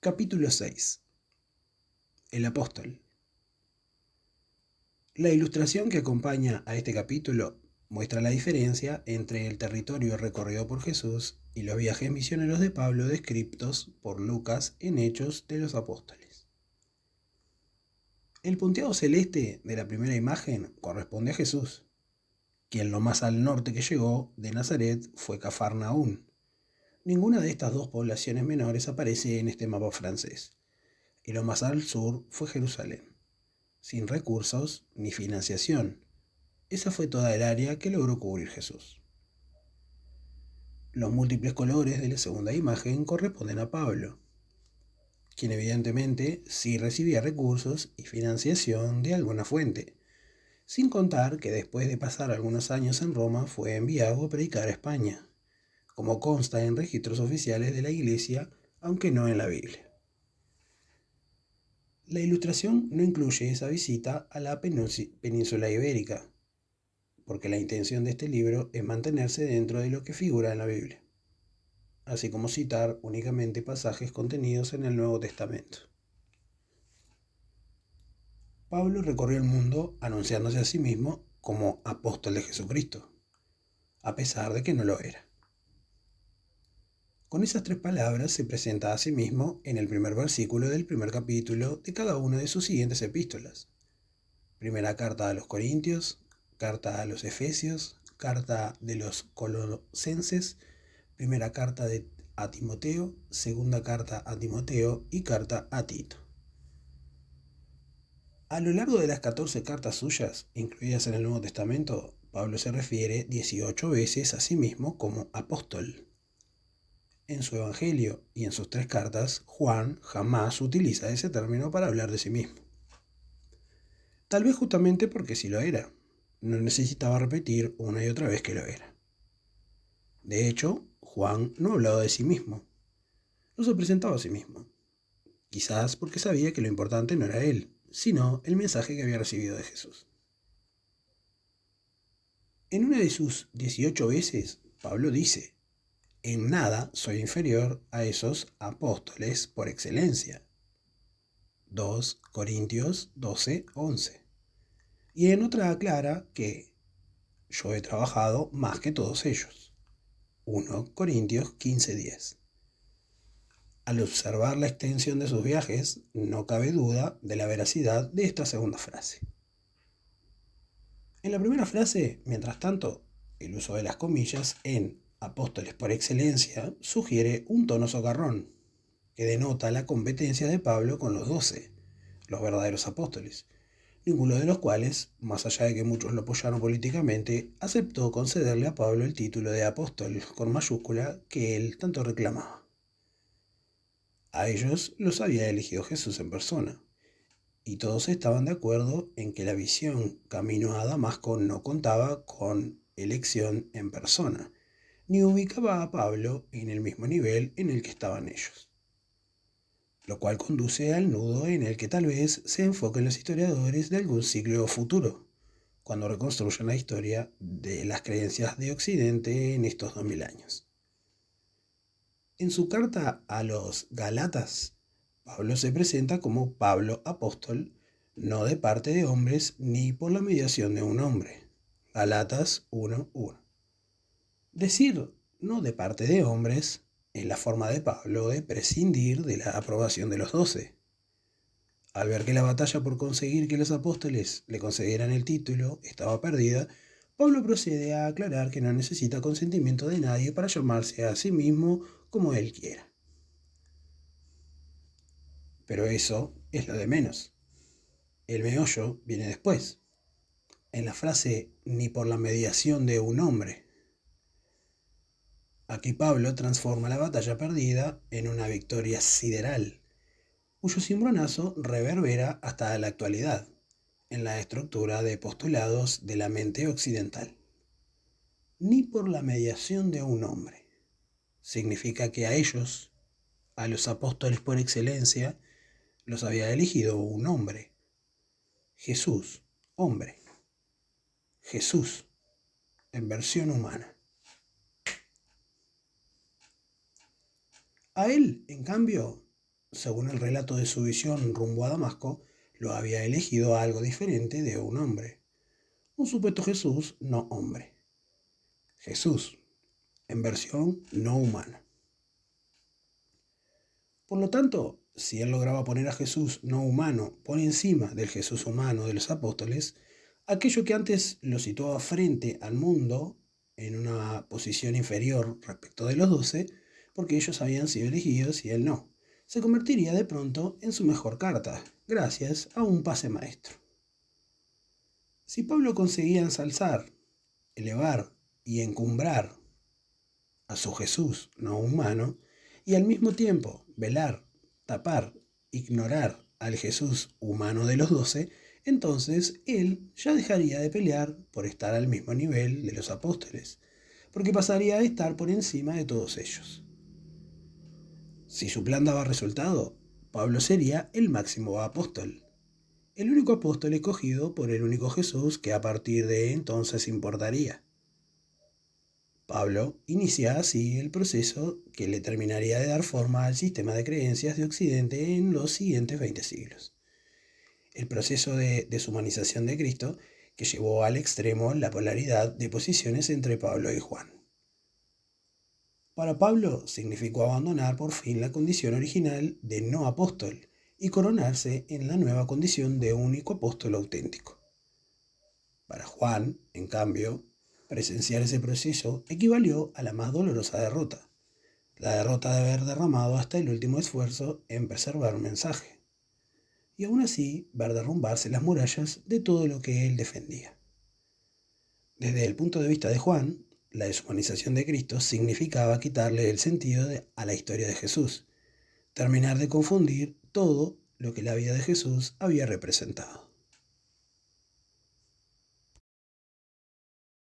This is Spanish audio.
Capítulo 6. El apóstol. La ilustración que acompaña a este capítulo muestra la diferencia entre el territorio recorrido por Jesús y los viajes misioneros de Pablo descritos por Lucas en Hechos de los Apóstoles. El punteado celeste de la primera imagen corresponde a Jesús, quien lo más al norte que llegó de Nazaret fue Cafarnaún. Ninguna de estas dos poblaciones menores aparece en este mapa francés, y lo más al sur fue Jerusalén, sin recursos ni financiación. Esa fue toda el área que logró cubrir Jesús. Los múltiples colores de la segunda imagen corresponden a Pablo, quien evidentemente sí recibía recursos y financiación de alguna fuente, sin contar que después de pasar algunos años en Roma fue enviado a predicar a España, como consta en registros oficiales de la Iglesia, aunque no en la Biblia. La ilustración no incluye esa visita a la península ibérica, porque la intención de este libro es mantenerse dentro de lo que figura en la Biblia, así como citar únicamente pasajes contenidos en el Nuevo Testamento. Pablo recorrió el mundo anunciándose a sí mismo como apóstol de Jesucristo, a pesar de que no lo era. Con esas tres palabras se presenta a sí mismo en el primer versículo del primer capítulo de cada una de sus siguientes epístolas. Primera carta a los Corintios, carta a los Efesios, carta de los Colosenses, primera carta a Timoteo, segunda carta a Timoteo y carta a Tito. A lo largo de las 14 cartas suyas, incluidas en el Nuevo Testamento, Pablo se refiere 18 veces a sí mismo como apóstol. En su Evangelio y en sus 3 cartas, Juan jamás utiliza ese término para hablar de sí mismo. Tal vez justamente porque sí lo era. No necesitaba repetir una y otra vez que lo era. De hecho, Juan no hablaba de sí mismo. No se presentaba a sí mismo. Quizás porque sabía que lo importante no era él, sino el mensaje que había recibido de Jesús. En una de sus 18 veces, Pablo dice: en nada soy inferior a esos apóstoles por excelencia. 2 Corintios 12:11. Y en otra aclara que yo he trabajado más que todos ellos. 1 Corintios 15:10. Al observar la extensión de sus viajes, no cabe duda de la veracidad de esta segunda frase. En la primera frase, mientras tanto, el uso de las comillas en apóstoles por excelencia sugiere un tono socarrón, que denota la competencia de Pablo con los 12, los verdaderos apóstoles, ninguno de los cuales, más allá de que muchos lo apoyaron políticamente, aceptó concederle a Pablo el título de apóstol con mayúscula que él tanto reclamaba. A ellos los había elegido Jesús en persona, y todos estaban de acuerdo en que la visión camino a Damasco no contaba con elección en persona, ni ubicaba a Pablo en el mismo nivel en el que estaban ellos. Lo cual conduce al nudo en el que tal vez se enfoquen los historiadores de algún siglo futuro, cuando reconstruyan la historia de las creencias de Occidente en estos 2000 años. En su carta a los Gálatas, Pablo se presenta como Pablo apóstol, no de parte de hombres ni por la mediación de un hombre. Gálatas 1:1. Decir no de parte de hombres es la forma de Pablo de prescindir de la aprobación de los 12. Al ver que la batalla por conseguir que los apóstoles le concedieran el título estaba perdida, Pablo procede a aclarar que no necesita consentimiento de nadie para llamarse a sí mismo como él quiera. Pero eso es lo de menos. El meollo viene después, en la frase ni por la mediación de un hombre. Aquí Pablo transforma la batalla perdida en una victoria sideral, cuyo cimbronazo reverbera hasta la actualidad en la estructura de postulados de la mente occidental. Ni por la mediación de un hombre. Significa que a ellos, a los apóstoles por excelencia, los había elegido un hombre. Jesús, hombre. Jesús, en versión humana. A él, en cambio, según el relato de su visión rumbo a Damasco, lo había elegido algo diferente de un hombre. Un supuesto Jesús no hombre. Jesús, en versión no humana. Por lo tanto, si él lograba poner a Jesús no humano por encima del Jesús humano de los apóstoles, aquello que antes lo situaba frente al mundo en una posición inferior respecto de los 12, porque ellos habían sido elegidos y él no, se convertiría de pronto en su mejor carta, gracias a un pase maestro. Si Pablo conseguía ensalzar, elevar y encumbrar a su Jesús no humano, y al mismo tiempo velar, tapar, ignorar al Jesús humano de los 12, entonces él ya dejaría de pelear por estar al mismo nivel de los apóstoles, porque pasaría a estar por encima de todos ellos. Si su plan daba resultado, Pablo sería el máximo apóstol, el único apóstol escogido por el único Jesús que a partir de entonces importaría. Pablo inicia así el proceso que le terminaría de dar forma al sistema de creencias de Occidente en los siguientes 20 siglos. El proceso de deshumanización de Cristo que llevó al extremo la polaridad de posiciones entre Pablo y Juan. Para Pablo significó abandonar por fin la condición original de no apóstol y coronarse en la nueva condición de único apóstol auténtico. Para Juan, en cambio, presenciar ese proceso equivalió a la más dolorosa derrota, la derrota de haber derramado hasta el último esfuerzo en preservar un mensaje, y aún así ver derrumbarse las murallas de todo lo que él defendía. Desde el punto de vista de Juan, la deshumanización de Cristo significaba quitarle el sentido a la historia de Jesús, terminar de confundir todo lo que la vida de Jesús había representado.